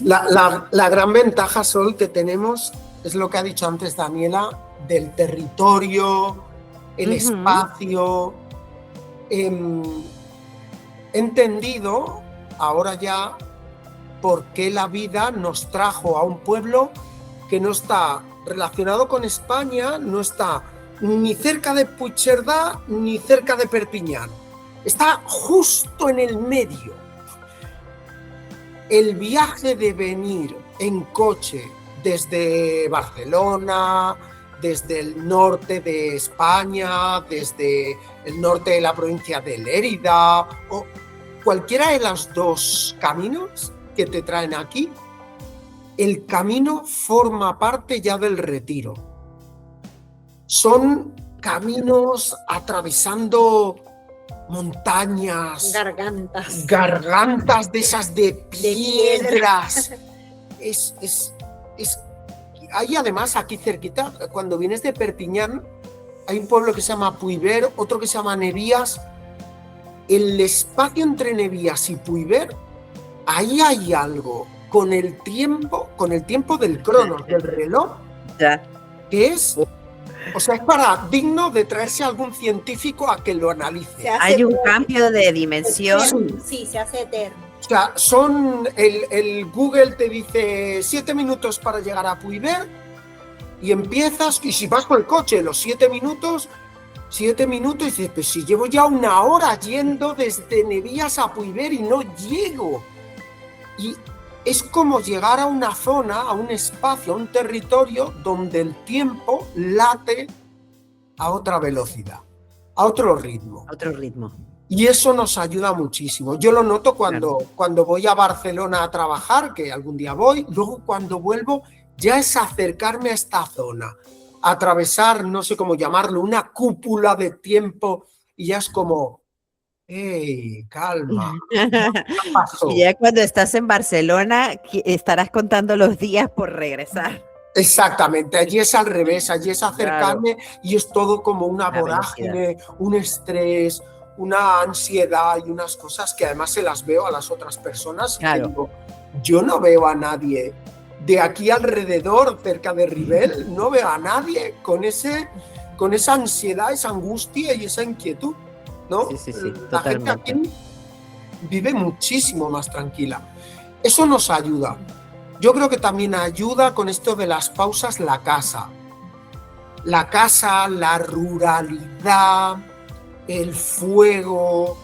La gran ventaja, Sol, que tenemos es lo que ha dicho antes Daniela, del territorio, el espacio. He entendido ahora ya por qué la vida nos trajo a un pueblo que no está relacionado con España, no está ni cerca de Puigcerdá ni cerca de Perpiñán. Está justo en el medio. El viaje de venir en coche desde Barcelona, desde el norte de España, desde el norte de la provincia de Lérida, o cualquiera de los dos caminos que te traen aquí, el camino forma parte ya del retiro. Son caminos atravesando montañas, gargantas de esas de piedras. Hay además aquí cerquita, cuando vienes de Perpiñán, hay un pueblo que se llama Puiver, otro que se llama Nevías. El espacio entre Nevías y Puiver, ahí hay algo con el tiempo del cronos, del reloj, que es, o sea, es digno de traerse a algún científico a que lo analice. Hay un cambio de dimensión. Sí, se hace eterno. O sea, el Google te dice 7 minutos para llegar a Puiver y empiezas, y si vas con el coche los 7 minutos, y dices, pues si llevo ya 1 hora yendo desde Nevías a Puiver y no llego. Y es como llegar a una zona, a un espacio, a un territorio donde el tiempo late a otra velocidad, a otro ritmo. Y eso nos ayuda muchísimo. Yo lo noto cuando voy a Barcelona a trabajar, que algún día voy, luego cuando vuelvo ya es acercarme a esta zona, atravesar, no sé cómo llamarlo, una cúpula de tiempo y ya es como, ¡hey, calma! ¿Qué pasó? Y ya cuando estás en Barcelona estarás contando los días por regresar. Exactamente, allí es al revés, allí es acercarme y es todo como una vorágine, un estrés, una ansiedad y unas cosas que además se las veo a las otras personas. Claro. Digo, yo no veo a nadie de aquí alrededor, cerca de Ribel, no veo a nadie con esa ansiedad, esa angustia y esa inquietud, ¿no? Sí, la gente aquí vive muchísimo más tranquila. Eso nos ayuda. Yo creo que también ayuda con esto de las pausas la casa. La casa, la ruralidad, el fuego,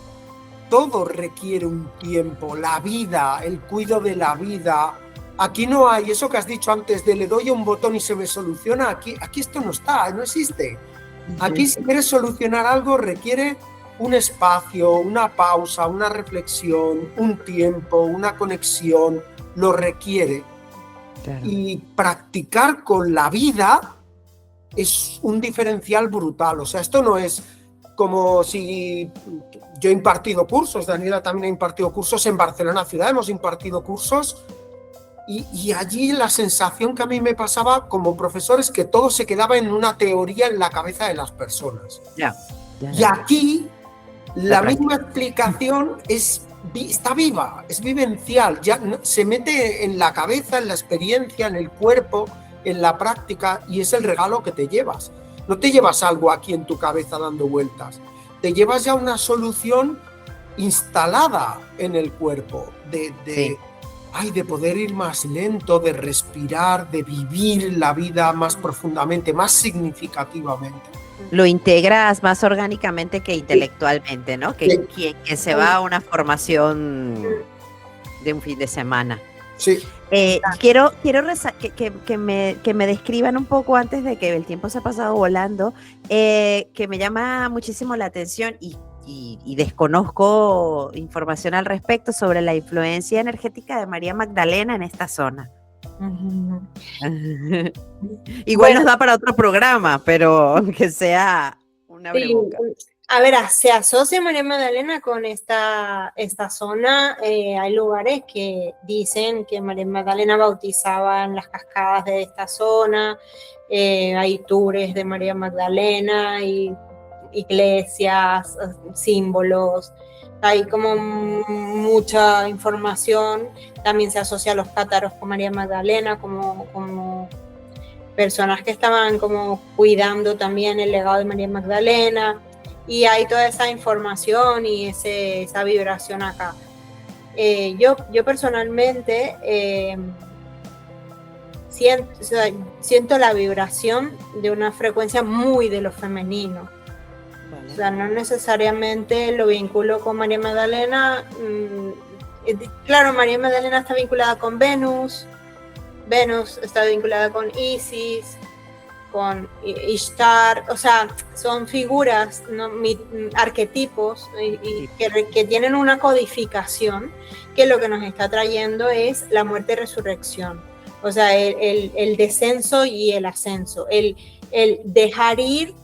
todo requiere un tiempo, la vida, el cuidado de la vida. Aquí no hay eso que has dicho antes de le doy a un botón y se me soluciona. Aquí esto no está, no existe. Aquí si quieres solucionar algo requiere un espacio, una pausa, una reflexión, un tiempo, una conexión, lo requiere. Claro. Y practicar con la vida es un diferencial brutal. O sea, esto no es como si yo he impartido cursos, Daniela también ha impartido cursos en Barcelona ciudad, hemos impartido cursos y allí la sensación que a mí me pasaba como profesor es que todo se quedaba en una teoría en la cabeza de las personas. Y aquí la misma explicación está viva, es vivencial, ya se mete en la cabeza, en la experiencia, en el cuerpo, en la práctica y es el regalo que te llevas. No te llevas algo aquí en tu cabeza dando vueltas, te llevas ya una solución instalada en el cuerpo, de poder ir más lento, de respirar, de vivir la vida más profundamente, más significativamente. Lo integras más orgánicamente que intelectualmente, ¿no? Que se va a una formación de un fin de semana. Sí. Quiero que me describan un poco antes de que el tiempo se ha pasado volando, que me llama muchísimo la atención y desconozco información al respecto sobre la influencia energética de María Magdalena en esta zona. Ujú. Igual Bueno, nos da para otro programa, pero que sea una sí, brevoca. a ver, se asocia María Magdalena con esta zona. Hay lugares que dicen que María Magdalena bautizaba en las cascadas de esta zona. Hay tours de María Magdalena y iglesias, símbolos. Hay como mucha información. También se asocia a los cátaros con María Magdalena como personas que estaban como cuidando también el legado de María Magdalena, y hay toda esa información y esa vibración acá. Yo personalmente siento la vibración de una frecuencia muy de lo femenino. Vale. O sea, no necesariamente lo vinculo con María Magdalena. Claro, María Magdalena está vinculada con Venus está vinculada con Isis, con Ishtar, o sea, son figuras, ¿no? Arquetipos que tienen una codificación que lo que nos está trayendo es la muerte y resurrección, o sea, el descenso y el ascenso, el dejar ir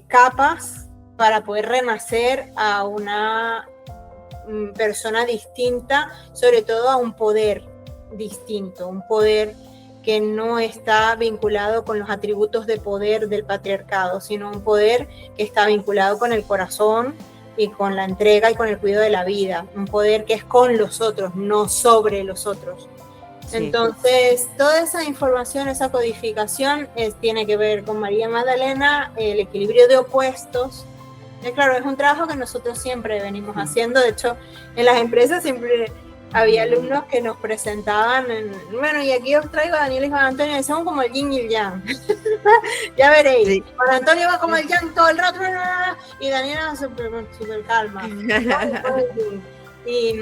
capas para poder renacer a una persona distinta, sobre todo a un poder distinto, un poder que no está vinculado con los atributos de poder del patriarcado, sino un poder que está vinculado con el corazón y con la entrega y con el cuidado de la vida, un poder que es con los otros, no sobre los otros. Sí. Entonces, toda esa información, esa codificación tiene que ver con María Magdalena, el equilibrio de opuestos. Claro, es un trabajo que nosotros siempre venimos haciendo. De hecho, en las empresas siempre había alumnos que nos presentaban, bueno, y aquí os traigo a Daniel y Juan Antonio, y somos como el yin y el yang. Ya veréis. Sí. Juan Antonio va como el yang todo el rato, y Daniel va súper calma. Y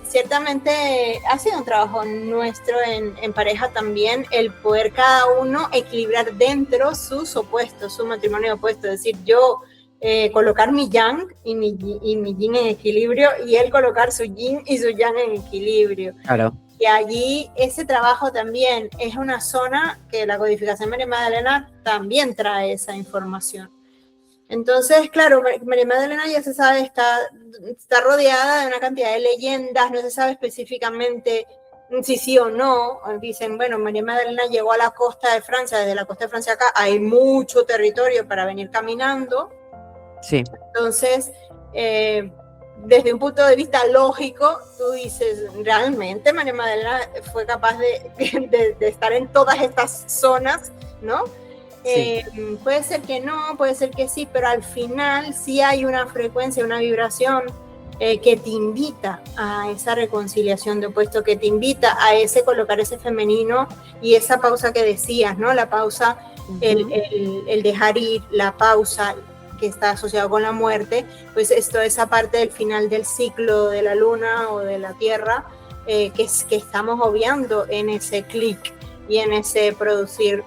ciertamente ha sido un trabajo nuestro en pareja también, el poder cada uno equilibrar dentro sus opuestos, su matrimonio opuesto. Es decir, yo colocar mi yang y mi yin en equilibrio, y él colocar su yin y su yang en equilibrio. Claro. Y allí ese trabajo también es una zona que la codificación María Magdalena también trae esa información. Entonces, claro, María Magdalena ya se sabe, está rodeada de una cantidad de leyendas, no se sabe específicamente si sí o no. Dicen, bueno, María Magdalena llegó a la costa de Francia, desde la costa de Francia acá hay mucho territorio para venir caminando. Sí. Entonces, desde un punto de vista lógico, tú dices, realmente María Magdalena fue capaz de estar en todas estas zonas, ¿no? Sí. Puede ser que no, puede ser que sí, pero al final sí hay una frecuencia, una vibración que te invita a esa reconciliación de opuestos, que te invita a colocar ese femenino y esa pausa que decías, ¿no? La pausa, el dejar ir, la pausa que está asociado con la muerte, pues esto es esa parte del final del ciclo de la luna o de la tierra, que estamos obviando en ese clic y en ese producir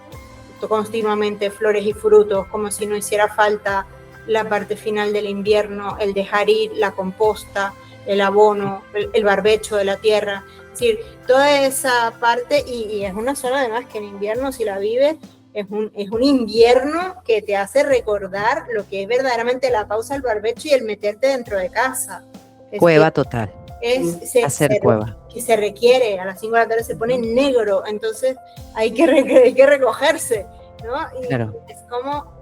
continuamente flores y frutos, como si no hiciera falta la parte final del invierno, el dejar ir, la composta, el abono, el barbecho de la tierra. Es decir, toda esa parte, y es una zona además que en invierno, si la vives, es un invierno que te hace recordar lo que es verdaderamente la pausa, el barbecho y el meterte dentro de casa. Cueva total. Hacer cueva. Que se requiere, a las 5 de la tarde se pone negro, entonces hay que recogerse, ¿no? Y claro. Es como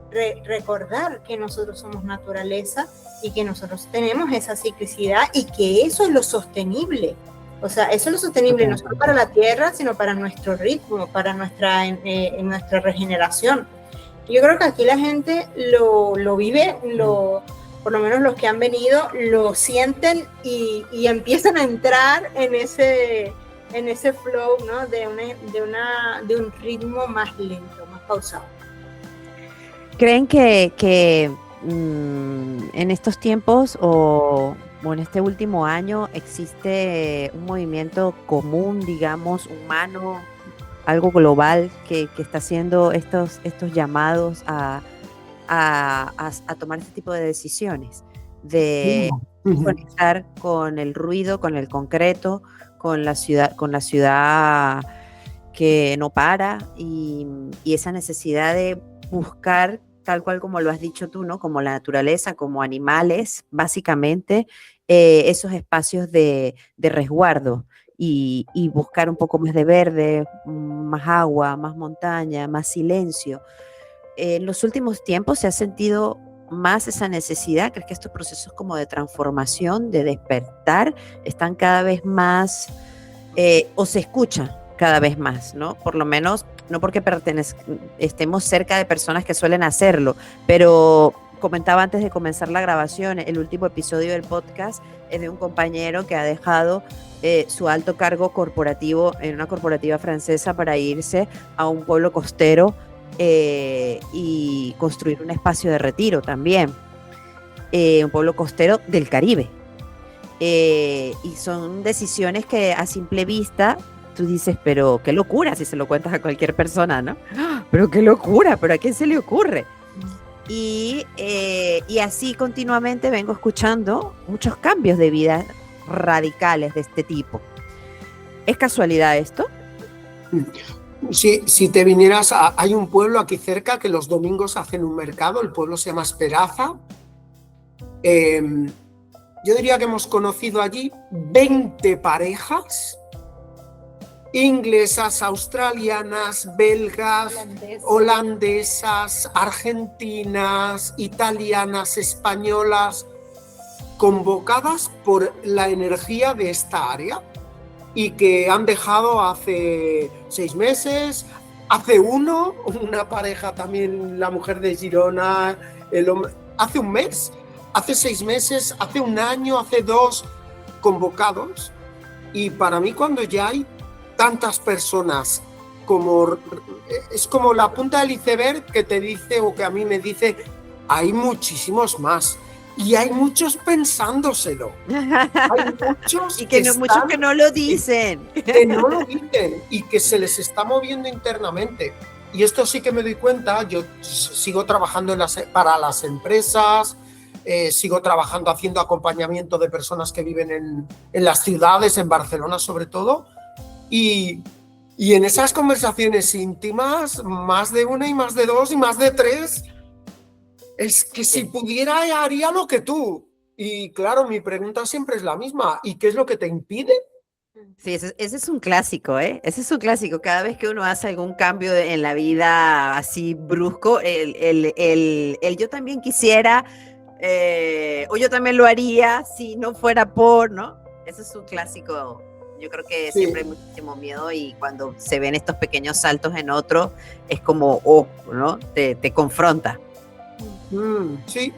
recordar que nosotros somos naturaleza y que nosotros tenemos esa ciclicidad y que eso es lo sostenible. O sea, eso es lo sostenible no solo para la tierra, sino para nuestro ritmo, para nuestra regeneración. Yo creo que aquí la gente lo vive, por lo menos los que han venido, lo sienten y empiezan a entrar en ese flow, ¿no? de un ritmo más lento, más pausado. ¿Creen que en estos tiempos o o en este último año existe un movimiento común, digamos, humano, algo global que está haciendo estos llamados a tomar este tipo de decisiones, de conectar con el ruido, con el concreto, con la ciudad que no para y esa necesidad de buscar, tal cual como lo has dicho tú, ¿no? Como la naturaleza, como animales, básicamente, esos espacios de resguardo y buscar un poco más de verde, más agua, más montaña, más silencio. En los últimos tiempos se ha sentido más esa necesidad. ¿Crees que estos procesos como de transformación, de despertar, están cada vez más o se escuchan cada vez más, ¿no? Por lo menos, no porque estemos cerca de personas que suelen hacerlo, pero comentaba antes de comenzar la grabación, el último episodio del podcast es de un compañero que ha dejado su alto cargo corporativo en una corporativa francesa para irse a un pueblo costero y construir un espacio de retiro también, un pueblo costero del Caribe. Y son decisiones que a simple vista tú dices, pero qué locura si se lo cuentas a cualquier persona, ¿no? Pero qué locura, pero ¿a quién se le ocurre? Y así continuamente vengo escuchando muchos cambios de vida radicales de este tipo. ¿Es casualidad esto? Si te vinieras, hay un pueblo aquí cerca que los domingos hacen un mercado, el pueblo se llama Esperaza. Yo diría que hemos conocido allí 20 parejas, inglesas, australianas, belgas, holandesas, argentinas, italianas, españolas, convocadas por la energía de esta área y que han dejado hace 6 meses, hace una pareja también, la mujer de Girona, el hombre, hace un mes, hace 6 meses, hace un año, hace 2, convocados. Y para mí cuando ya hay tantas personas, es como la punta del iceberg que te dice o que a mí me dice, hay muchísimos más. Y hay muchos pensándoselo. Hay muchos y muchos que no lo dicen. Que no lo dicen y que se les está moviendo internamente. Y esto sí que me doy cuenta. Yo sigo trabajando para las empresas, sigo trabajando haciendo acompañamiento de personas que viven en las ciudades, en Barcelona sobre todo. Y en esas conversaciones íntimas, más de una y más de 2 y más de 3, es que si pudiera haría lo que tú. Y claro, mi pregunta siempre es la misma. ¿Y qué es lo que te impide? Sí, ese es un clásico, ¿eh? Ese es un clásico. Cada vez que uno hace algún cambio en la vida así brusco, el yo también quisiera, o yo también lo haría si no fuera por, ¿no? Ese es un clásico. Yo creo que siempre hay muchísimo miedo y cuando se ven estos pequeños saltos en otro, es como, ¿no? Te confronta. Sí.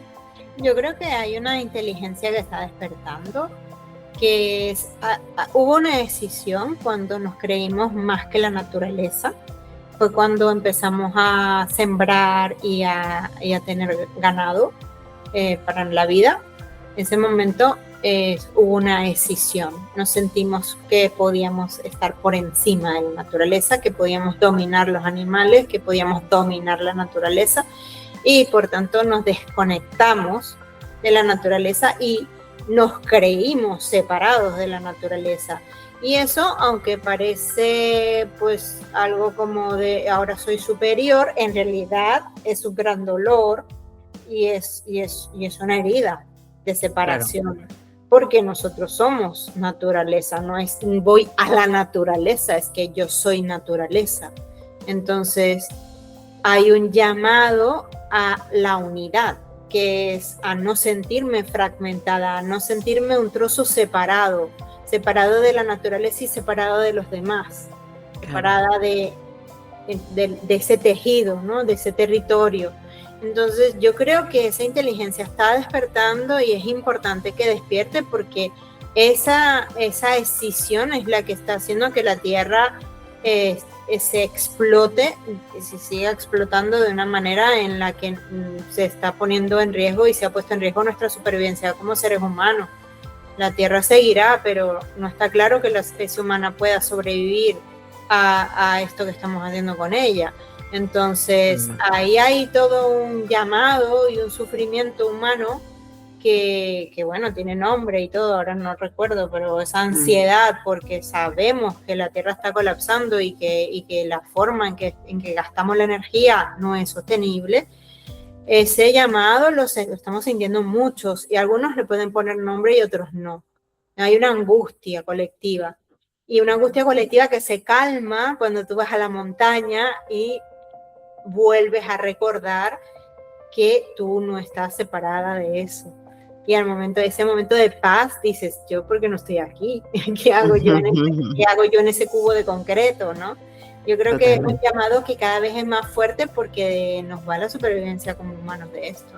Yo creo que hay una inteligencia que está despertando, que hubo una decisión cuando nos creímos más que la naturaleza. Fue cuando empezamos a sembrar y a tener ganado para la vida. En ese momento hubo una decisión. Nos sentimos que podíamos estar por encima de la naturaleza, que podíamos dominar los animales, que podíamos dominar la naturaleza. Y por tanto nos desconectamos de la naturaleza y nos creímos separados de la naturaleza. Y eso, aunque parece pues algo como de ahora soy superior, en realidad es un gran dolor y es una herida de separación. Claro. Porque nosotros somos naturaleza, no es voy a la naturaleza, es que yo soy naturaleza. Entonces hay un llamado a la unidad, que es a no sentirme fragmentada, a no sentirme un trozo separado de la naturaleza y separado de los demás, separada de ese tejido, ¿no? De ese territorio. Entonces yo creo que esa inteligencia está despertando y es importante que despierte porque esa escisión es la que está haciendo que la Tierra se explote, se siga explotando de una manera en la que se está poniendo en riesgo y se ha puesto en riesgo nuestra supervivencia como seres humanos. La Tierra seguirá, pero no está claro que la especie humana pueda sobrevivir a esto que estamos haciendo con ella. Entonces, ahí hay todo un llamado y un sufrimiento humano que bueno, tiene nombre y todo, ahora no recuerdo, pero esa ansiedad porque sabemos que la Tierra está colapsando y que la forma en que gastamos la energía no es sostenible. Ese llamado lo estamos sintiendo muchos y algunos le pueden poner nombre y otros no. Hay una angustia colectiva y una angustia colectiva que se calma cuando tú vas a la montaña y vuelves a recordar que tú no estás separada de eso. Y al momento, ese momento de paz, dices, yo porque no estoy aquí, ¿qué hago yo en ese cubo de concreto, ¿no? Yo creo que es un llamado que cada vez es más fuerte porque nos va la supervivencia como humanos de esto,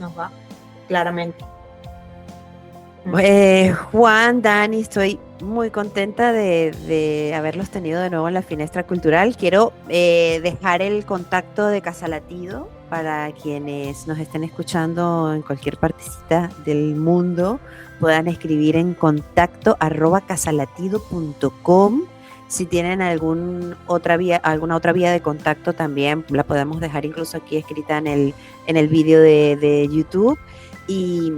nos va, claramente. Juan, Dani, estoy muy contenta de haberlos tenido de nuevo en la Finestra Cultural. Quiero dejar el contacto de Casa Latido para quienes nos estén escuchando en cualquier partecita del mundo, puedan escribir en contacto@casalatido.com. Si tienen alguna otra vía de contacto también la podemos dejar incluso aquí escrita en el vídeo de YouTube. Y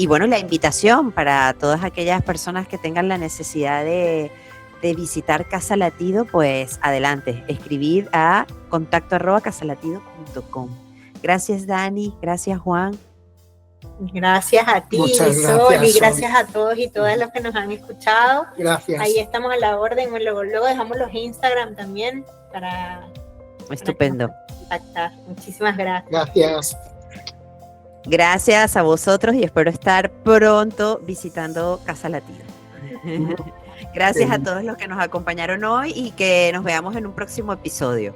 bueno, la invitación para todas aquellas personas que tengan la necesidad de visitar Casa Latido, pues adelante, escribir a contacto@casalatido.com. Gracias, Dani, gracias, Juan. Gracias a ti, Sol, y gracias a todos y todas los que nos han escuchado. Gracias. Ahí estamos a la orden, luego dejamos los Instagram también para Estupendo. Contactar. Muchísimas gracias. Gracias. Gracias a vosotros y espero estar pronto visitando Casa Latido. Gracias a todos los que nos acompañaron hoy y que nos veamos en un próximo episodio.